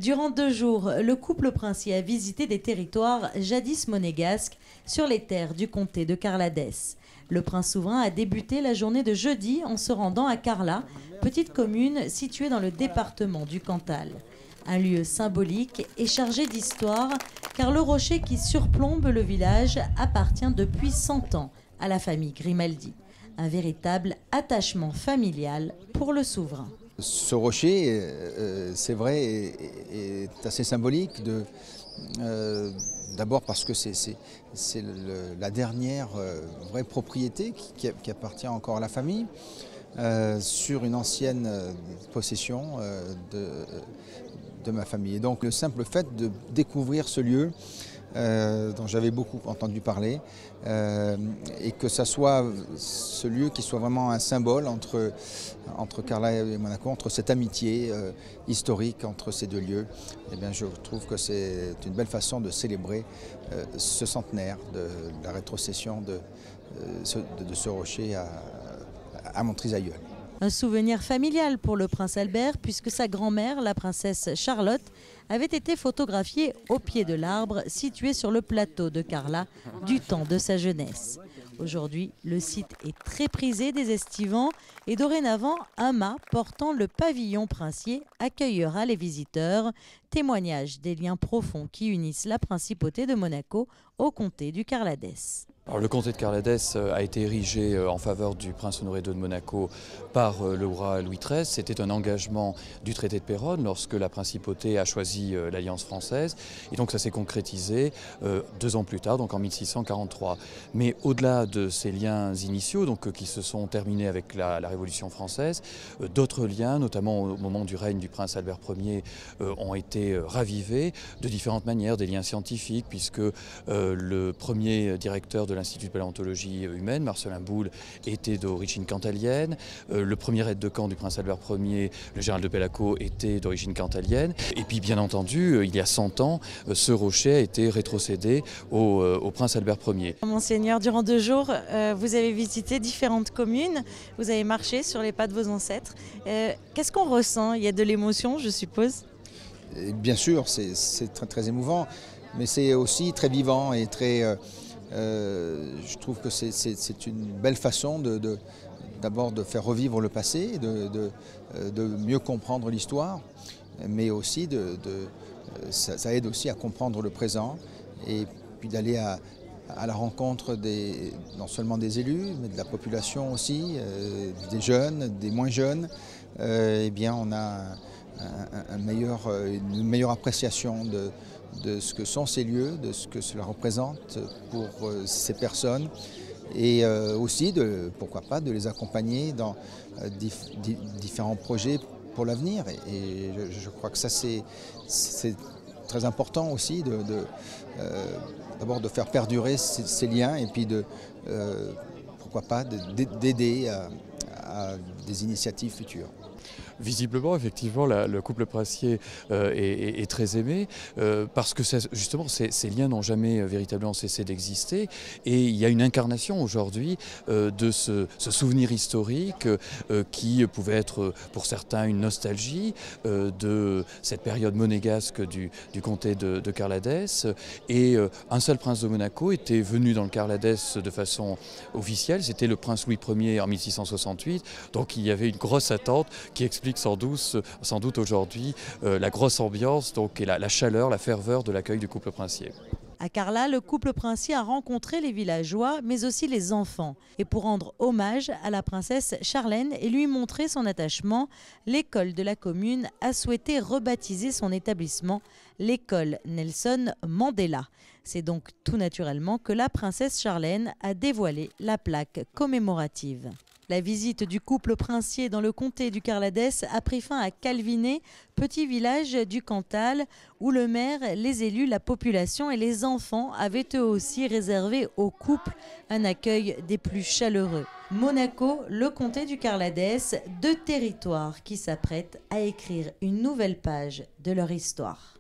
Durant 2 jours, le couple princier a visité des territoires jadis monégasques sur les terres du comté de Carladès. Le prince souverain a débuté la journée de jeudi en se rendant à Carla, petite commune située dans le département du Cantal. Un lieu symbolique et chargé d'histoire, car le rocher qui surplombe le village appartient depuis 100 ans à la famille Grimaldi. Un véritable attachement familial pour le souverain. Ce rocher, c'est vrai, est assez symbolique. D'abord parce que c'est la dernière vraie propriété qui appartient encore à la famille, sur une ancienne possession de ma famille. Et donc le simple fait de découvrir ce lieu, dont j'avais beaucoup entendu parler, et que ça soit ce lieu qui soit vraiment un symbole entre Carla et Monaco, entre cette amitié historique entre ces deux lieux, eh bien, je trouve que c'est une belle façon de célébrer ce centenaire de la rétrocession de ce rocher à Montrisailleul. Un souvenir familial pour le prince Albert, puisque sa grand-mère, la princesse Charlotte, avait été photographiée au pied de l'arbre situé sur le plateau de Carla du temps de sa jeunesse. Aujourd'hui, le site est très prisé des estivants et dorénavant, un mât portant le pavillon princier accueillera les visiteurs, témoignage des liens profonds qui unissent la principauté de Monaco au comté du Carladès. Alors, le comté de Carladès a été érigé en faveur du prince Honoré II de Monaco par le roi Louis XIII. C'était un engagement du traité de Péronne lorsque la principauté a choisi l'Alliance française. Et donc ça s'est concrétisé 2 ans plus tard, donc en 1643. Mais au-delà de ces liens initiaux, donc, qui se sont terminés avec la Révolution française, d'autres liens, notamment au moment du règne du prince Albert Ier, ont été ravivés de différentes manières, des liens scientifiques, puisque le premier directeur de l'Institut de paléontologie humaine, Marcelin Boule, était d'origine cantalienne. Le premier aide de camp du prince Albert Ier, le général de Bellaco, était d'origine cantalienne. Et puis bien entendu, il y a 100 ans, ce rocher a été rétrocédé au prince Albert Ier. Monseigneur, durant 2 jours, vous avez visité différentes communes, vous avez marché sur les pas de vos ancêtres. Qu'est-ce qu'on ressent? Il y a de l'émotion, je suppose? Et bien sûr, c'est très, très émouvant, mais c'est aussi très vivant et très... je trouve que c'est une belle façon d'abord de faire revivre le passé, de mieux comprendre l'histoire, mais aussi ça aide aussi à comprendre le présent et puis d'aller à la rencontre non seulement des élus, mais de la population aussi, des jeunes, des moins jeunes. Eh bien, on a une meilleure appréciation de ce que sont ces lieux, de ce que cela représente pour ces personnes et aussi, pourquoi pas, de les accompagner dans différents projets pour l'avenir. Et je crois que ça, c'est très important aussi d'abord de faire perdurer ces liens et puis pourquoi pas, d'aider à des initiatives futures. Visiblement, effectivement, le couple princier est très aimé parce que justement ces liens n'ont jamais véritablement cessé d'exister et il y a une incarnation aujourd'hui de ce souvenir historique qui pouvait être pour certains une nostalgie de cette période monégasque du comté de Carladès, et un seul prince de Monaco était venu dans le Carladès de façon officielle, c'était le prince Louis Ier en 1668, donc il y avait une grosse attente qui explique sans doute aujourd'hui la grosse ambiance donc, et la chaleur, la ferveur de l'accueil du couple princier. À Carla, le couple princier a rencontré les villageois, mais aussi les enfants. Et pour rendre hommage à la princesse Charlène et lui montrer son attachement, l'école de la commune a souhaité rebaptiser son établissement l'école Nelson Mandela. C'est donc tout naturellement que la princesse Charlène a dévoilé la plaque commémorative. La visite du couple princier dans le comté du Carladès a pris fin à Calvinet, petit village du Cantal, où le maire, les élus, la population et les enfants avaient eux aussi réservé au couple un accueil des plus chaleureux. Monaco, le comté du Carladès, 2 territoires qui s'apprêtent à écrire une nouvelle page de leur histoire.